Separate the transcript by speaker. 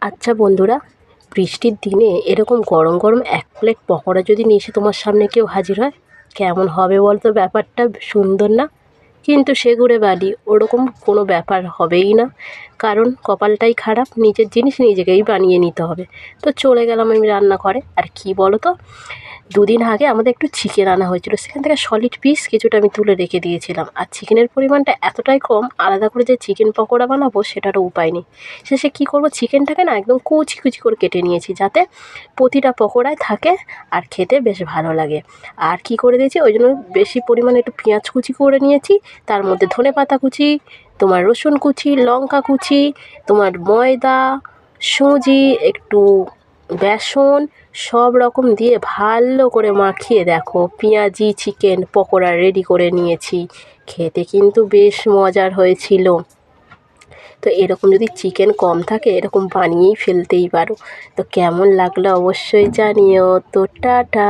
Speaker 1: আচ্ছা বন্ধুরা, বৃষ্টির দিনে এরকম গরম গরম এক প্লেট পকোড়া যদি নিয়ে এসে তোমার সামনে কেউ হাজির হয়, কেমন হবে বল তো? ব্যাপারটা সুন্দর না? কিন্তু সে ঘুরে বালি ওরকম কোনো ব্যাপার হবেই না, কারণ কপালটাই খারাপ, নিজের জিনিস নিজেকেই বানিয়ে নিতে হবে। তো চলে গেলাম আমি রান্নাঘরে। আর কি বলো তো, দুদিন আগে আমাদের একটু চিকেন আনা হয়েছিল, সেখান থেকে সলিড পিস কিছুটা আমি তুলে রেখে দিয়েছিলাম। আর চিকেনের পরিমাণটা এতটাই কম, আলাদা করে যে চিকেন পকোড়া বানাবো সেটারও উপায় নেই। শেষে কী করবো, চিকেনটাকে না একদম কুচি কুচি করে কেটে নিয়েছি, যাতে প্রতিটা পকোড়ায় থাকে আর খেতে বেশ ভালো লাগে। আর কি করে দিয়েছি, ওই জন্য বেশি পরিমাণে একটু পেঁয়াজ কুচি করে নিয়েছি, তার মধ্যে ধনেপাতা কুচি, তোমার রসুন কুচি, লঙ্কা কুচি, তোমার ময়দা, সুজি, একটু বেসন, সব রকম দিয়ে ভালো করে মাখিয়ে দেখো পেঁয়াজি চিকেন পকোড়া রেডি করে নিয়েছি। খেতে কিন্তু বেশ মজার হয়েছিল। তো এরকম যদি চিকেন কম থাকে এরকম বানিয়েই ফেলতেই পারো। তো কেমন লাগলো অবশ্যই জানিও। তো টাটা।